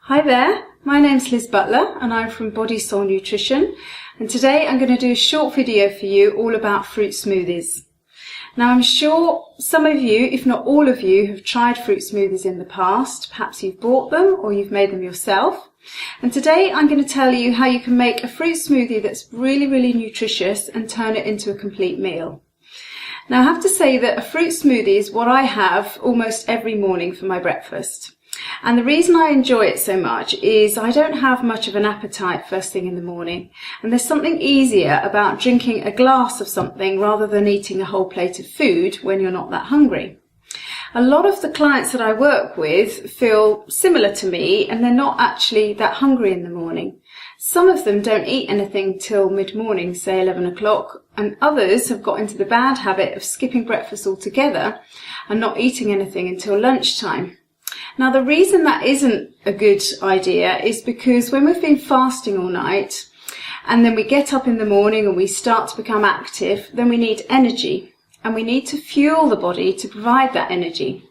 Hi there, my name's Liz Butler and I'm from Body Soul Nutrition, and today I'm going to do a short video for you all about fruit smoothies. Now I'm sure some of you, if not all of you, have tried fruit smoothies in the past. Perhaps you've bought them or you've made them yourself. And today I'm going to tell you how you can make a fruit smoothie that's really nutritious and turn it into a complete meal. Now I have to say that a fruit smoothie is what I have almost every morning for my breakfast. And the reason I enjoy it so much is I don't have much of an appetite first thing in the morning, and there's something easier about drinking a glass of something rather than eating a whole plate of food when you're not that hungry. A lot of the clients that I work with feel similar to me and they're not actually that hungry in the morning. Some of them don't eat anything till mid-morning, say 11 o'clock, and others have got into the bad habit of skipping breakfast altogether and not eating anything until lunchtime. Now the reason that isn't a good idea is because when we've been fasting all night and then we get up in the morning and we start to become active, then we need energy and we need to fuel the body to provide that energy.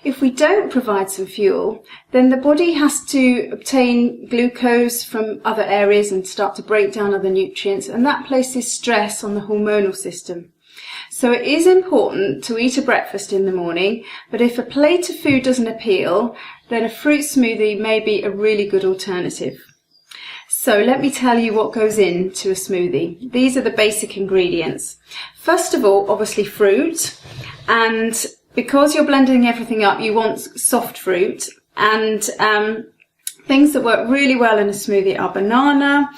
If we don't provide some fuel, then the body has to obtain glucose from other areas and start to break down other nutrients, and that places stress on the hormonal system. So it is important to eat a breakfast in the morning, but if a plate of food doesn't appeal, then a fruit smoothie may be a really good alternative. So let me tell you what goes into a smoothie. These are the basic ingredients. First of all, obviously fruit, and because you're blending everything up, you want soft fruit, and things that work really well in a smoothie are banana,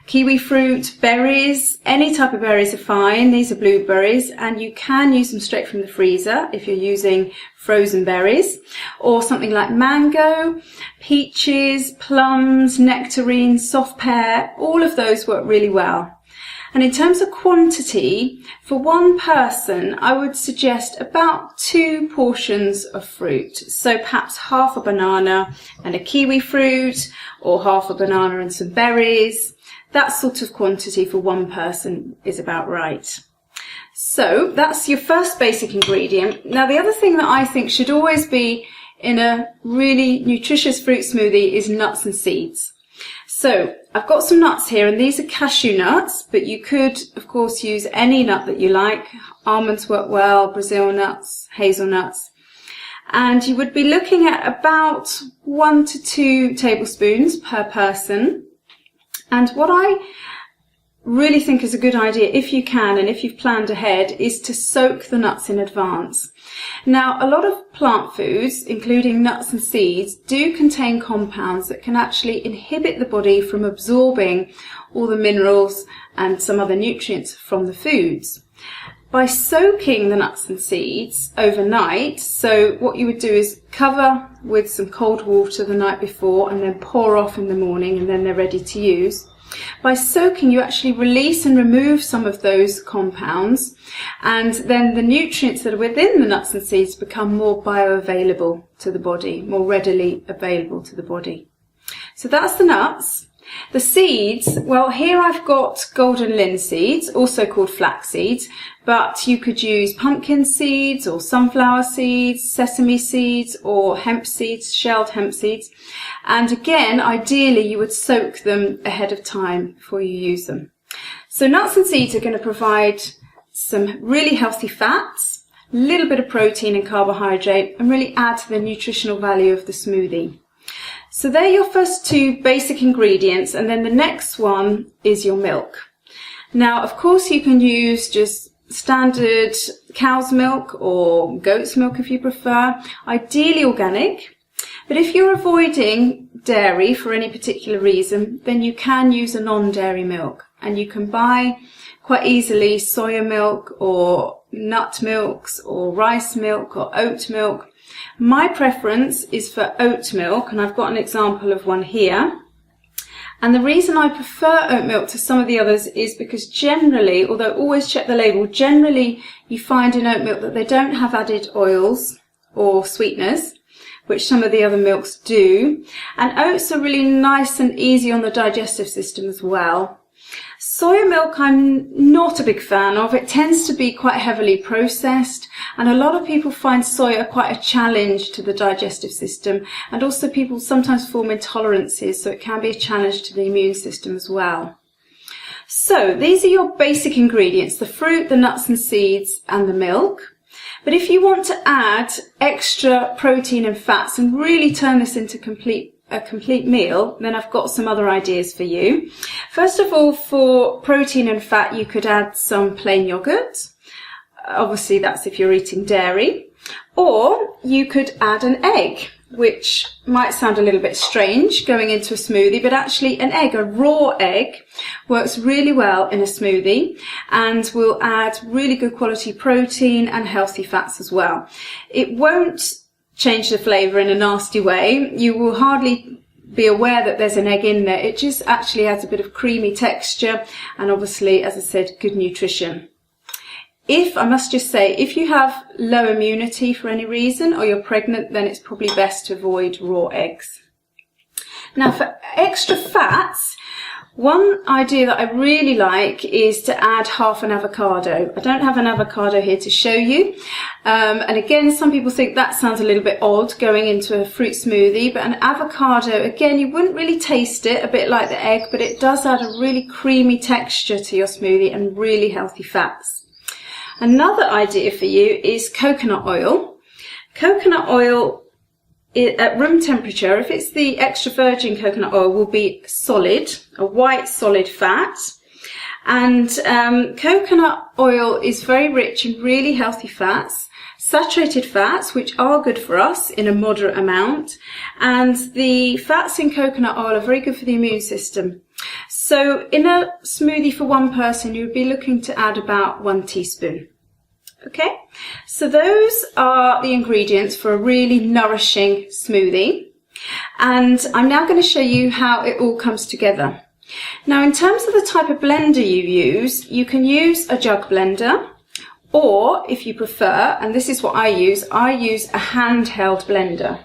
kiwi fruit, berries. Any type of berries are fine. These are blueberries, and you can use them straight from the freezer if you're using frozen berries, or something like mango, peaches, plums, nectarines, soft pear. All of those work really well. And in terms of quantity, for one person, I would suggest about 2 portions of fruit. So perhaps half a banana and a kiwi fruit, or half a banana and some berries. That sort of quantity for one person is about right. So that's your first basic ingredient. Now the other thing that I think should always be in a really nutritious fruit smoothie is nuts and seeds. So I've got some nuts here, and these are cashew nuts, but you could of course use any nut that you like. Almonds work well, Brazil nuts, hazelnuts. And you would be looking at about 1 to 2 tablespoons per person. And what I really think is a good idea, if you can and if you've planned ahead, is to soak the nuts in advance. Now, a lot of plant foods, including nuts and seeds, do contain compounds that can actually inhibit the body from absorbing all the minerals and some other nutrients from the foods. By soaking the nuts and seeds overnight, so what you would do is cover with some cold water the night before and then pour off in the morning, and then they're ready to use. By soaking, you actually release and remove some of those compounds, and then the nutrients that are within the nuts and seeds become more bioavailable to the body, more readily available to the body. So that's the nuts. The seeds, well, here I've got golden linseeds, also called flax seeds, but you could use pumpkin seeds or sunflower seeds, sesame seeds, or hemp seeds, shelled hemp seeds. And again, ideally you would soak them ahead of time before you use them. So nuts and seeds are going to provide some really healthy fats, a little bit of protein and carbohydrate, and really add to the nutritional value of the smoothie. So they're your first 2 basic ingredients, and then the next one is your milk. Now, of course, you can use just standard cow's milk or goat's milk if you prefer, ideally organic. But if you're avoiding dairy for any particular reason, then you can use a non-dairy milk, and you can buy quite easily soya milk or nut milks or rice milk or oat milk. My preference is for oat milk, and I've got an example of one here. And the reason I prefer oat milk to some of the others is because generally, although always check the label, generally you find in oat milk that they don't have added oils or sweeteners, which some of the other milks do. And oats are really nice and easy on the digestive system as well. Soya milk I'm not a big fan of. It tends to be quite heavily processed, and a lot of people find soya quite a challenge to the digestive system, and also people sometimes form intolerances, so it can be a challenge to the immune system as well. So these are your basic ingredients: the fruit, the nuts and seeds, and the milk. But if you want to add extra protein and fats and really turn this into a complete meal, then I've got some other ideas for you. First of all, for protein and fat, you could add some plain yogurt. Obviously, that's if you're eating dairy. Or you could add an egg, which might sound a little bit strange going into a smoothie, but actually an egg, a raw egg, works really well in a smoothie and will add really good quality protein and healthy fats as well. It won't change the flavour in a nasty way. You will hardly be aware that there's an egg in there. It just actually adds a bit of creamy texture and obviously, as I said, good nutrition. I must just say, if you have low immunity for any reason or you're pregnant, then it's probably best to avoid raw eggs. Now for extra fats, one idea that I really like is to add half an avocado. I don't have an avocado here to show you. And again, some people think that sounds a little bit odd going into a fruit smoothie, but an avocado, again, you wouldn't really taste it, a bit like the egg, but it does add a really creamy texture to your smoothie and really healthy fats. Another idea for you is coconut oil. Coconut oil at room temperature, if it's the extra virgin coconut oil, will be solid, a white solid fat. And coconut oil is very rich in really healthy fats, saturated fats, which are good for us in a moderate amount. And the fats in coconut oil are very good for the immune system. So in a smoothie for one person, you would be looking to add about 1 teaspoon. Okay, so those are the ingredients for a really nourishing smoothie. And I'm now going to show you how it all comes together. Now, in terms of the type of blender you use, you can use a jug blender, or if you prefer, and this is what I use a handheld blender.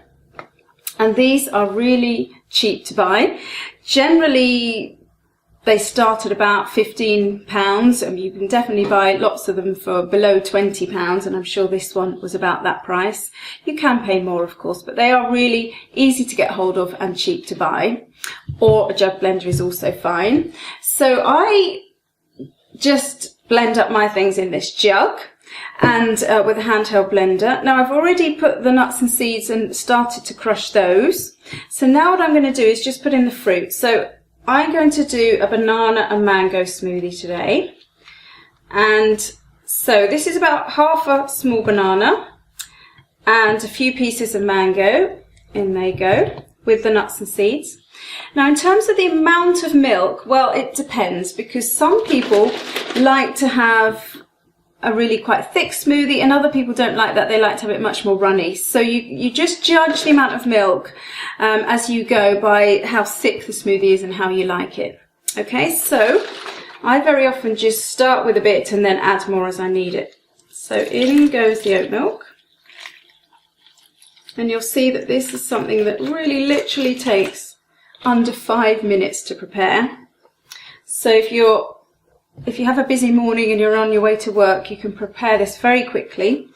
And these are really cheap to buy. Generally, they start at about £15, and you can definitely buy lots of them for below £20, and I'm sure this one was about that price. You can pay more, of course, but they are really easy to get hold of and cheap to buy. Or a jug blender is also fine. So I just blend up my things in this jug and with a handheld blender. Now I've already put the nuts and seeds and started to crush those. So now what I'm going to do is just put in the fruit. So I'm going to do a banana and mango smoothie today. And so this is about half a small banana and a few pieces of mango. In they go with the nuts and seeds. Now in terms of the amount of milk, well, it depends, because some people like to have a really quite thick smoothie and other people don't like that. They like to have it much more runny. So you just judge the amount of milk as you go by how thick the smoothie is and how you like it. Okay, so I very often just start with a bit and then add more as I need it. So in goes the oat milk. And you'll see that this is something that really literally takes under 5 minutes to prepare. So if you have a busy morning and you're on your way to work, you can prepare this very quickly.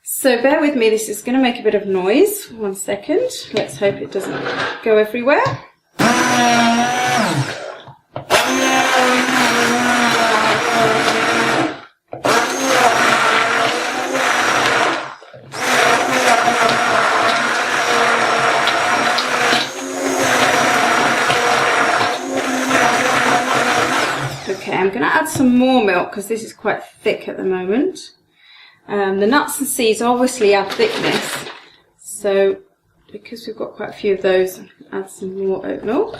So bear with me, this is going to make a bit of noise. 1 second. Let's hope it doesn't go everywhere. Okay, I'm going to add some more milk because this is quite thick at the moment. The nuts and seeds obviously add thickness, so because we've got quite a few of those, I'll add some more oat milk.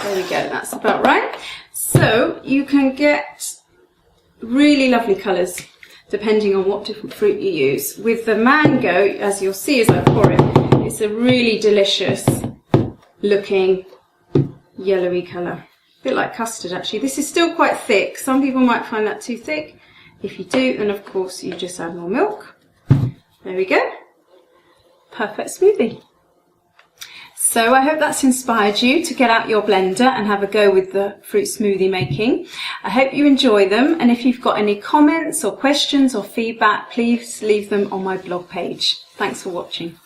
There we go, that's about right. So you can get really lovely colours depending on what different fruit you use. With the mango, as you'll see as I pour it, it's a really delicious looking yellowy colour. A bit like custard actually. This is still quite thick. Some people might find that too thick. If you do, then of course you just add more milk. There we go. Perfect smoothie. So I hope that's inspired you to get out your blender and have a go with the fruit smoothie making. I hope you enjoy them, and if you've got any comments or questions or feedback, please leave them on my blog page. Thanks for watching.